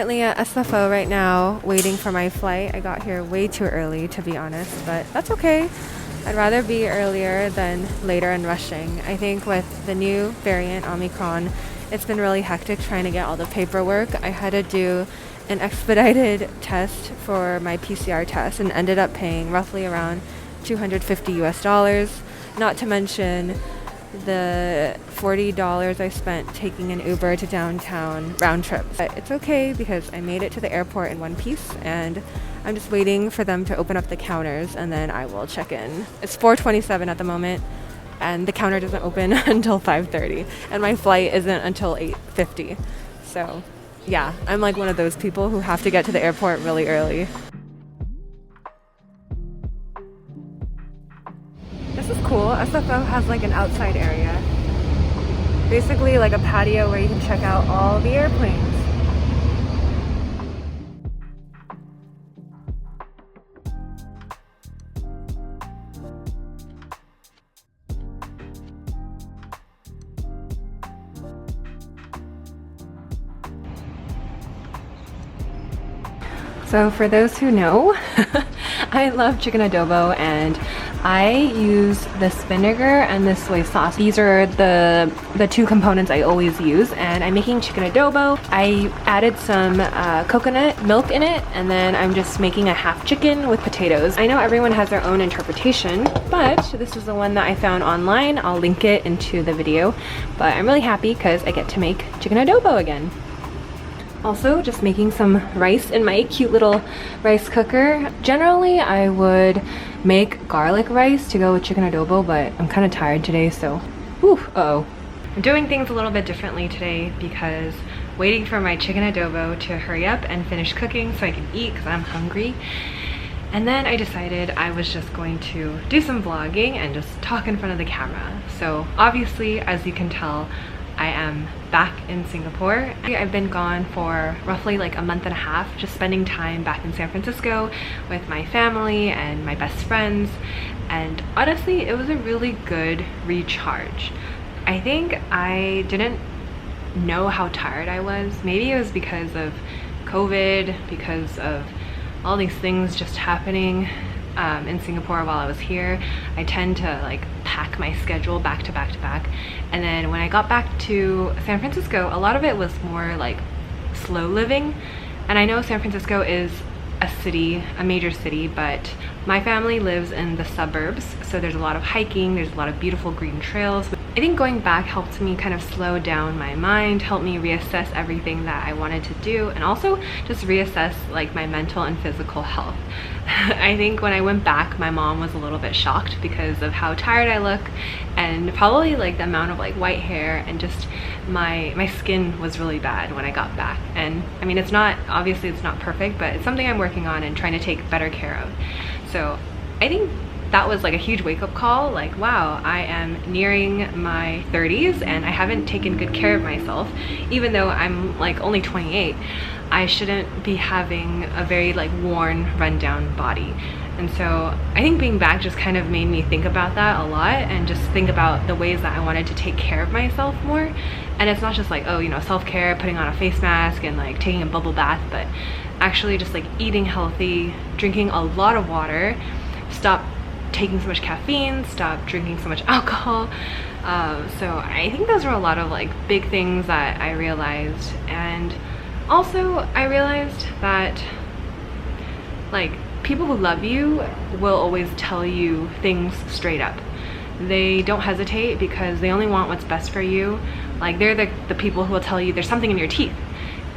currently at SFO right now, waiting for my flight. I got here way too early, to be honest, but that's okay. I'd rather be earlier than later and rushing. I think with the new variant, Omicron, it's been really hectic trying to get all the paperwork. I had to do an expedited test for my PCR test and ended up paying roughly around $250 US, not to mention the $40 I spent taking an Uber to downtown round trip. But it's okay because I made it to the airport in one piece, and I'm just waiting for them to open up the counters and then I will check in. It's 4:27 at the moment and the counter doesn't open until 5:30 and my flight isn't until 8:50. So yeah, I'm like one of those people who have to get to the airport really early. This is cool. SFO has like an outside area. Basically like a patio where you can check out all the airplanes. So for those who know, I love chicken adobo and I use this vinegar and this soy sauce. These are the two components I always use, and I'm making chicken adobo. I added some coconut milk in it, and then I'm just making a half chicken with potatoes. I know everyone has their own interpretation, but this is the one that I found online. I'll link it into the video, but I'm really happy because I get to make chicken adobo again. Also, just making some rice in my cute little rice cooker. Generally, I would make garlic rice to go with chicken adobo, but I'm kind of tired today, so uh-oh. I'm doing things a little bit differently today because waiting for my chicken adobo to hurry up and finish cooking so I can eat because I'm hungry. And then I decided I was just going to do some vlogging and just talk in front of the camera. So obviously, as you can tell, I am back in Singapore. I've been gone for roughly like a month and a half, just spending time back in San Francisco with my family and my best friends. And honestly, it was a really good recharge. I think I didn't know how tired I was. Maybe it was because of COVID, because of all these things just happening in Singapore while I was here. I tend to like pack my schedule back to back to back, and then when I got back to San Francisco, a lot of it was more like slow living. And I know San Francisco is a city, a major city, but my family lives in the suburbs, so there's a lot of hiking, there's a lot of beautiful green trails. I think going back helped me kind of slow down my mind, helped me reassess everything that I wanted to do, and also just reassess like my mental and physical health. I think when I went back, my mom was a little bit shocked because of how tired I look, and probably like the amount of like white hair, and just my skin was really bad when I got back. And I mean, it's not, obviously it's not perfect, but it's something I'm working on and trying to take better care of. So I think that was like a huge wake-up call, like wow, I am nearing my 30s and I haven't taken good care of myself. Even though I'm like only 28, I shouldn't be having a very like worn, rundown body. And so I think being back just kind of made me think about that a lot, and just think about the ways that I wanted to take care of myself more. And it's not just like, oh, you know, self-care, putting on a face mask and like taking a bubble bath, but actually just like eating healthy, drinking a lot of water, stop taking so much caffeine, stop drinking so much alcohol. So I think those were a lot of like big things that I realized. And also I realized that like people who love you will always tell you things straight up. They don't hesitate because they only want what's best for you. Like they're the people who will tell you there's something in your teeth,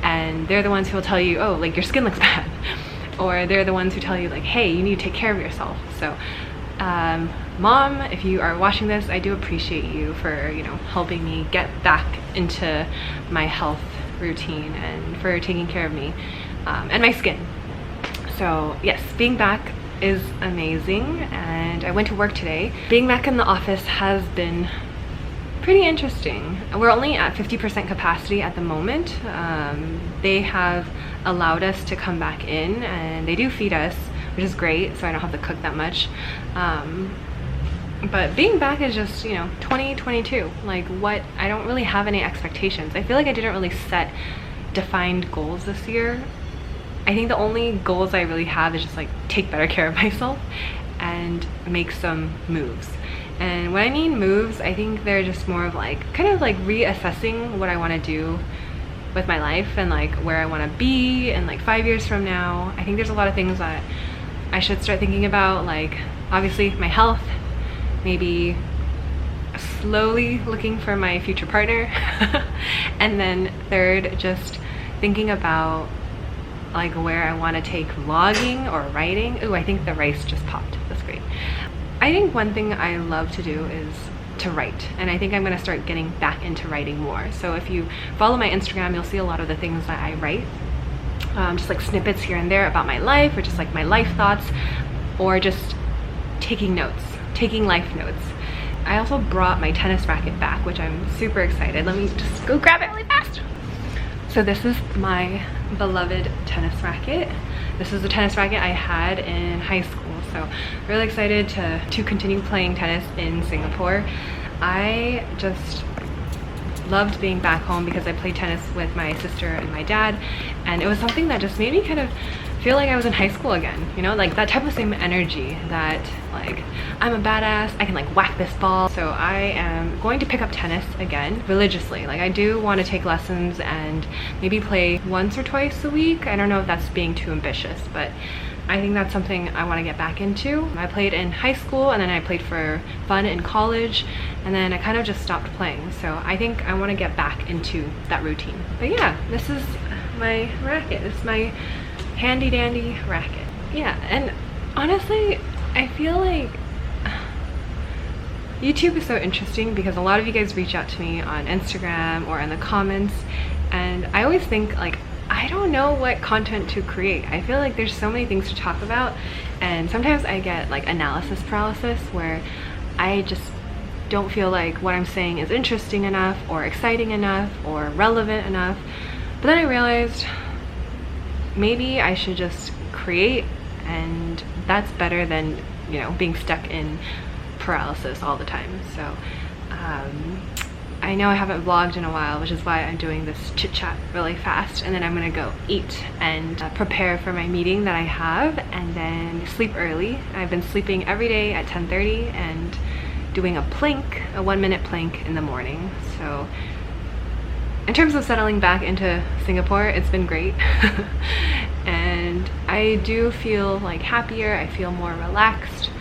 and they're the ones who will tell you, oh, like your skin looks bad. Or they're the ones who tell you like, hey, you need to take care of yourself. So mom, if you are watching this, I do appreciate you for, you know, helping me get back into my health routine and for taking care of me and my skin. So yes, being back is amazing, and I went to work today. Being back in the office has been pretty interesting. We're only at 50% capacity at the moment. They have allowed us to come back in, and they do feed us, which is great, so I don't have to cook that much. But being back is just, you know, 2022. Like what, I don't really have any expectations. I feel like I didn't really set defined goals this year. I think the only goals I really have is just like take better care of myself and make some moves. And when I mean moves, I think they're just more of like kind of like reassessing what I want to do with my life and like where I want to be in like 5 years from now. I think there's a lot of things that I should start thinking about, like obviously my health, maybe slowly looking for my future partner, and then third, just thinking about like where I want to take vlogging or writing. Ooh, I think the rice just popped. That's great. I think one thing I love to do is to write, and I think I'm going to start getting back into writing more. So if you follow my Instagram, you'll see a lot of the things that I write, just like snippets here and there about my life, or just like my life thoughts, or just taking notes, taking life notes. I also brought my tennis racket back, which I'm super excited. Let me just go grab it really fast. So this is my beloved tennis racket. This is the tennis racket I had in high school. So really excited to continue playing tennis in Singapore. I just loved being back home because I played tennis with my sister and my dad, and it was something that just made me kind of feel like I was in high school again, you know, like that type of same energy that like I'm a badass, I can like whack this ball. So I am going to pick up tennis again religiously. Like I do want to take lessons and maybe play once or twice a week. I don't know if that's being too ambitious, but I think that's something I want to get back into. I played in high school, and then I played for fun in college, and then I kind of just stopped playing. So I think I want to get back into that routine. But yeah, this is my racket. It's my handy dandy racket. Yeah, and honestly, I feel like YouTube is so interesting because a lot of you guys reach out to me on Instagram or in the comments, and I always think like, I don't know what content to create. I feel like there's so many things to talk about, and sometimes I get like analysis paralysis where I just don't feel like what I'm saying is interesting enough or exciting enough or relevant enough. But then I realized maybe I should just create, and that's better than, you know, being stuck in paralysis all the time. So I know I haven't vlogged in a while, which is why I'm doing this chit chat really fast, and then I'm gonna go eat and prepare for my meeting that I have, and then sleep early. I've been sleeping every day at 10:30 and doing a plank, a 1-minute plank in the morning. So in terms of settling back into Singapore, it's been great. And I do feel like happier, I feel more relaxed,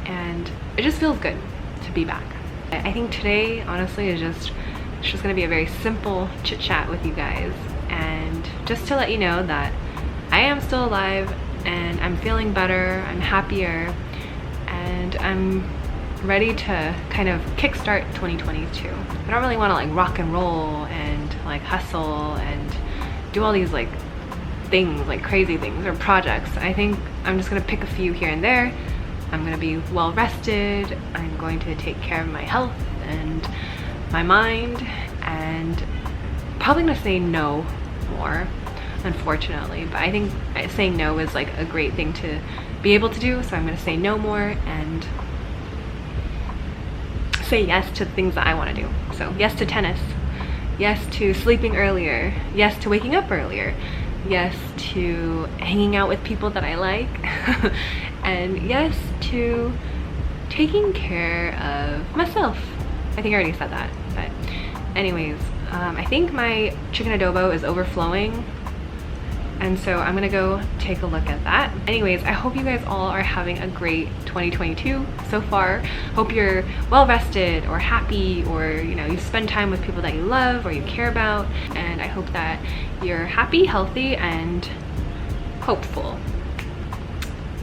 and it just feels good to be back. I think today, honestly, is it's just gonna be a very simple chit chat with you guys, and just to let you know that I am still alive and I'm feeling better, I'm happier, and I'm ready to kind of kickstart 2022. I don't really want to like rock and roll and like hustle and do all these like things, like crazy things or projects. I think I'm just gonna pick a few here and there. I'm gonna be well rested. I'm going to take care of my health and my mind, and probably gonna say no more, unfortunately. But I think saying no is like a great thing to be able to do. So I'm gonna say no more and say yes to the things that I want to do. So yes to tennis, yes to sleeping earlier, yes to waking up earlier, yes to hanging out with people that I like, and yes to taking care of myself. I think I already said that, but anyways, I think my chicken adobo is overflowing, and so I'm gonna go take a look at that. Anyways, I hope you guys all are having a great 2022 so far. Hope you're well rested or happy, or you know, you spend time with people that you love or you care about, and I hope that you're happy, healthy, and hopeful.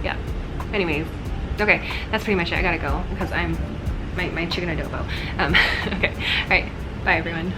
Yeah. Anyways, okay, that's pretty much it. I gotta go because I'm my chicken adobo. Okay, all right, bye everyone.